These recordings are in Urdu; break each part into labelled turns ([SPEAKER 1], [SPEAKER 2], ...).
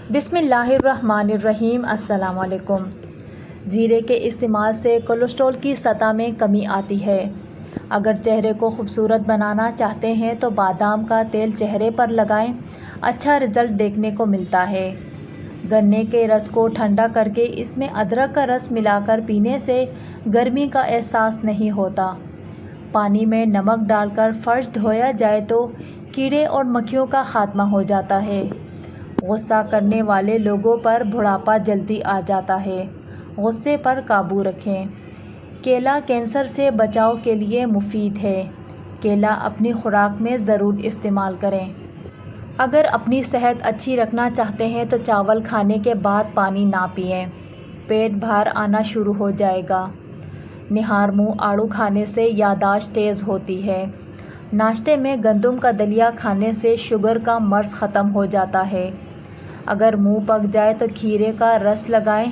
[SPEAKER 1] بسم اللہ الرحمن الرحیم۔ السلام علیکم۔ زیرے کے استعمال سے کولیسٹرول کی سطح میں کمی آتی ہے۔ اگر چہرے کو خوبصورت بنانا چاہتے ہیں تو بادام کا تیل چہرے پر لگائیں، اچھا رزلٹ دیکھنے کو ملتا ہے۔ گنے کے رس کو ٹھنڈا کر کے اس میں ادرک کا رس ملا کر پینے سے گرمی کا احساس نہیں ہوتا۔ پانی میں نمک ڈال کر فرش دھویا جائے تو کیڑے اور مکھیوں کا خاتمہ ہو جاتا ہے۔ غصہ کرنے والے لوگوں پر بڑھاپا جلدی آ جاتا ہے۔ غصے پر قابو رکھیں۔ کیلا کینسر سے بچاؤ کے لیے مفید ہے۔ کیلا اپنی خوراک میں ضرور استعمال کریں۔ اگر اپنی صحت اچھی رکھنا چاہتے ہیں تو چاول کھانے کے بعد پانی نہ پئیں، پیٹ بھار آنا شروع ہو جائے گا۔ نہار منہ آڑو کھانے سے یادداشت تیز ہوتی ہے۔ ناشتے میں گندم کا دلیا کھانے سے شوگر کا مرض ختم ہو جاتا ہے۔ اگر منہ پک جائے تو کھیرے کا رس لگائیں،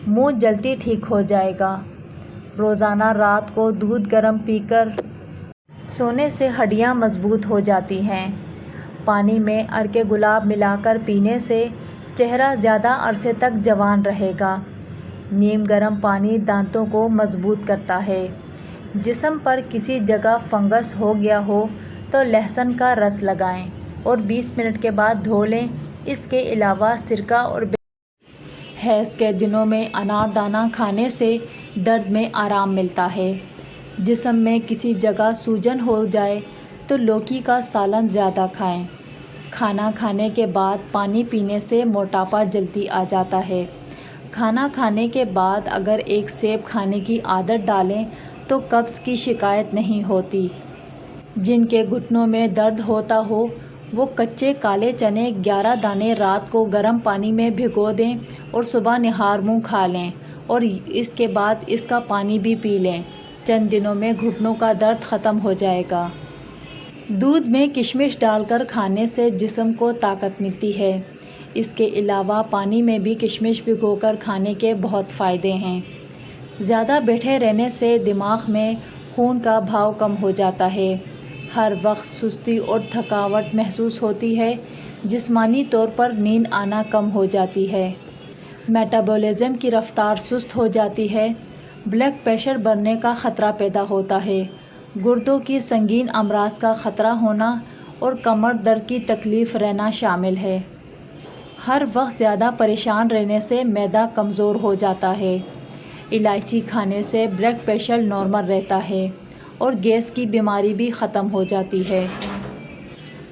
[SPEAKER 1] منہ جلدی ٹھیک ہو جائے گا۔ روزانہ رات کو دودھ گرم پی کر سونے سے ہڈیاں مضبوط ہو جاتی ہیں۔ پانی میں عرق گلاب ملا کر پینے سے چہرہ زیادہ عرصے تک جوان رہے گا۔ نیم گرم پانی دانتوں کو مضبوط کرتا ہے۔ جسم پر کسی جگہ فنگس ہو گیا ہو تو لہسن کا رس لگائیں اور 20 منٹ کے بعد دھو لیں۔ اس کے علاوہ سرکہ اور حیض کے دنوں میں انار دانہ کھانے سے درد میں آرام ملتا ہے۔ جسم میں کسی جگہ سوجن ہو جائے تو لوکی کا سالن زیادہ کھائیں۔ کھانا کھانے کے بعد پانی پینے سے موٹاپا جلدی آ جاتا ہے۔ کھانا کھانے کے بعد اگر ایک سیب کھانے کی عادت ڈالیں تو قبض کی شکایت نہیں ہوتی۔ جن کے گھٹنوں میں درد ہوتا ہو وہ کچے کالے چنے 11 دانے رات کو گرم پانی میں بھگو دیں اور صبح نہار منہ کھا لیں اور اس کے بعد اس کا پانی بھی پی لیں۔ چند دنوں میں گھٹنوں کا درد ختم ہو جائے گا۔ دودھ میں کشمش ڈال کر کھانے سے جسم کو طاقت ملتی ہے۔ اس کے علاوہ پانی میں بھی کشمش بھگو کر کھانے کے بہت فائدے ہیں۔ زیادہ بیٹھے رہنے سے دماغ میں خون کا بہاؤ کم ہو جاتا ہے۔ ہر وقت سستی اور تھکاوٹ محسوس ہوتی ہے۔ جسمانی طور پر نیند آنا کم ہو جاتی ہے۔ میٹابولزم کی رفتار سست ہو جاتی ہے۔ بلڈ پریشر بڑھنے کا خطرہ پیدا ہوتا ہے۔ گردوں کی سنگین امراض کا خطرہ ہونا اور کمر درد کی تکلیف رہنا شامل ہے۔ ہر وقت زیادہ پریشان رہنے سے معدہ کمزور ہو جاتا ہے۔ الائچی کھانے سے بلڈ پریشر نارمل رہتا ہے اور گیس کی بیماری بھی ختم ہو جاتی ہے۔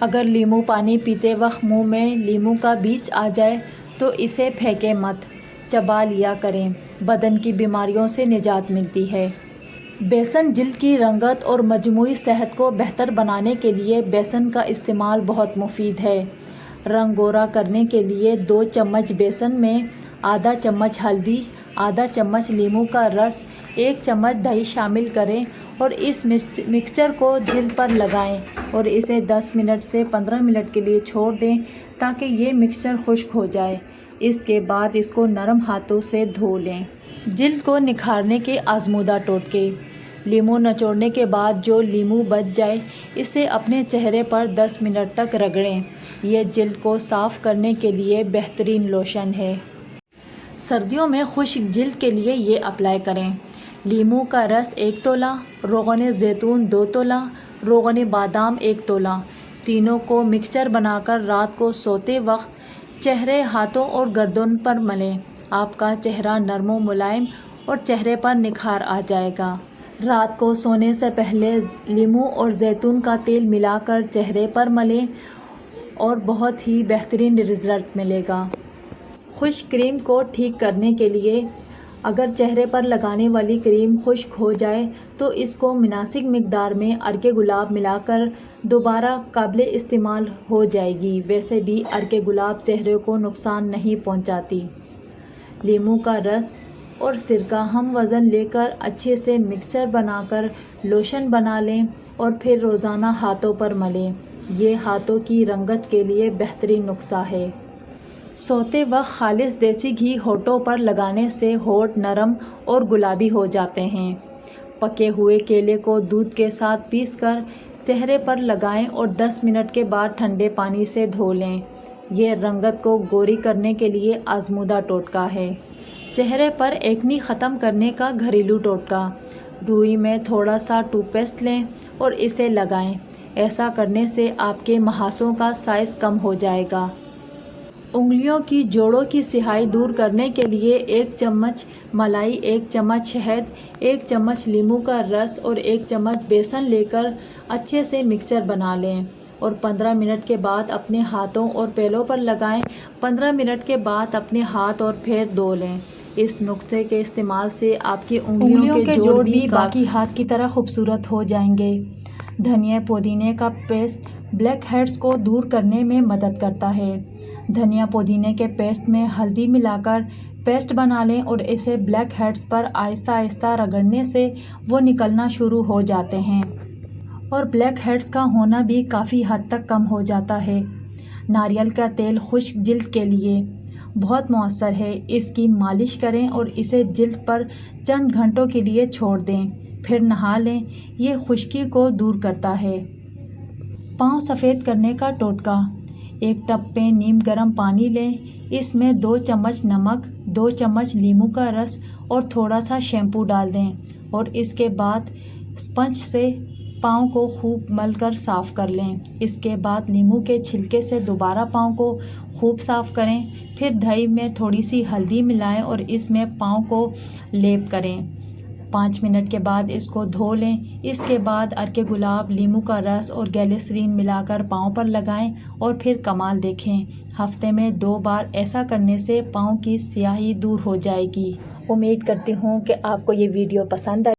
[SPEAKER 1] اگر لیموں پانی پیتے وقت منہ میں لیموں کا بیج آ جائے تو اسے پھینکیں مت، چبا لیا کریں۔ بدن کی بیماریوں سے نجات ملتی ہے۔ بیسن جلد کی رنگت اور مجموعی صحت کو بہتر بنانے کے لیے بیسن کا استعمال بہت مفید ہے۔ رنگ گورا کرنے کے لیے 2 چمچ بیسن میں آدھا چمچ ہلدی، آدھا چمچ لیموں کا رس، 1 چمچ دہی شامل کریں اور اس مکسچر کو جلد پر لگائیں اور اسے 10 منٹ سے 15 منٹ کے لیے چھوڑ دیں تاکہ یہ مکسچر خشک ہو جائے۔ اس کے بعد اس کو نرم ہاتھوں سے دھو لیں۔ جلد کو نکھارنے کے آزمودہ ٹوٹکے۔ لیموں نچوڑنے کے بعد جو لیموں بچ جائے اسے اپنے چہرے پر 10 منٹ تک رگڑیں۔ یہ جلد کو صاف کرنے کے لیے بہترین لوشن ہے۔ سردیوں میں خشک جلد کے لیے یہ اپلائی کریں۔ لیموں کا رس 1 تولہ، روغن زیتون 2 تولہ، روغن بادام 1 تولہ، تینوں کو مکسچر بنا کر رات کو سوتے وقت چہرے، ہاتھوں اور گردن پر ملیں۔ آپ کا چہرہ نرم و ملائم اور چہرے پر نکھار آ جائے گا۔ رات کو سونے سے پہلے لیموں اور زیتون کا تیل ملا کر چہرے پر ملیں اور بہت ہی بہترین رزلٹ ملے گا۔ خشک کریم کو ٹھیک کرنے کے لیے اگر چہرے پر لگانے والی کریم خشک ہو جائے تو اس کو مناسب مقدار میں عرق گلاب ملا کر دوبارہ قابل استعمال ہو جائے گی۔ ویسے بھی عرق گلاب چہرے کو نقصان نہیں پہنچاتی۔ لیموں کا رس اور سرکہ ہم وزن لے کر اچھے سے مکسچر بنا کر لوشن بنا لیں اور پھر روزانہ ہاتھوں پر ملیں۔ یہ ہاتھوں کی رنگت کے لیے بہترین نسخہ ہے۔ سوتے وقت خالص دیسی گھی ہونٹوں پر لگانے سے ہونٹ نرم اور گلابی ہو جاتے ہیں۔ پکے ہوئے کیلے کو دودھ کے ساتھ پیس کر چہرے پر لگائیں اور 10 منٹ کے بعد ٹھنڈے پانی سے دھو لیں۔ یہ رنگت کو گوری کرنے کے لیے آزمودہ ٹوٹکا ہے۔ چہرے پر ایکنی ختم کرنے کا گھریلو ٹوٹکا۔ روئی میں تھوڑا سا ٹوتھ پیسٹ لیں اور اسے لگائیں۔ ایسا کرنے سے آپ کے محاسوں کا سائز کم ہو جائے گا۔ انگلیوں کی جوڑوں کی سیاہی دور کرنے کے لیے 1 چمچ ملائی، 1 چمچ شہد، 1 چمچ لیموں کا رس اور 1 چمچ بیسن لے کر اچھے سے مکسچر بنا لیں اور 15 منٹ کے بعد اپنے ہاتھوں اور پیروں پر لگائیں۔ 15 منٹ کے بعد اپنے ہاتھ اور پیر دھو لیں۔ اس نسخے کے استعمال سے آپ کی انگلیوں کے جوڑ بھی باقی ہاتھ کی طرح خوبصورت ہو جائیں گے۔ دھنیا پودینے کا پیسٹ بلیک ہیڈز کو دور کرنے میں مدد کرتا ہے۔ دھنیا پودینے کے پیسٹ میں ہلدی ملا کر پیسٹ بنا لیں اور اسے بلیک ہیڈز پر آہستہ آہستہ رگڑنے سے وہ نکلنا شروع ہو جاتے ہیں اور بلیک ہیڈز کا ہونا بھی کافی حد تک کم ہو جاتا ہے۔ ناریل کا تیل خشک جلد کے لیے بہت مؤثر ہے۔ اس کی مالش کریں اور اسے جلد پر چند گھنٹوں کے لیے چھوڑ دیں، پھر نہا لیں۔ یہ خشکی کو دور کرتا ہے۔ پاؤں سفید کرنے کا ٹوٹکا۔ ایک ٹب میں نیم گرم پانی لیں، اس میں 2 چمچ نمک، 2 چمچ لیموں کا رس اور تھوڑا سا شیمپو ڈال دیں اور اس کے بعد اسپنج سے پاؤں کو خوب مل کر صاف کر لیں۔ اس کے بعد لیموں کے چھلکے سے دوبارہ پاؤں کو خوب صاف کریں، پھر دہی میں تھوڑی سی ہلدی ملائیں اور اس میں پاؤں کو لیپ کریں۔ 5 منٹ کے بعد اس کو دھو لیں۔ اس کے بعد ارک گلاب، لیموں کا رس اور گلیسرین ملا کر پاؤں پر لگائیں اور پھر کمال دیکھیں۔ ہفتے میں 2 بار ایسا کرنے سے پاؤں کی سیاہی دور ہو جائے گی۔ امید کرتی ہوں کہ آپ کو یہ ویڈیو پسند آئی۔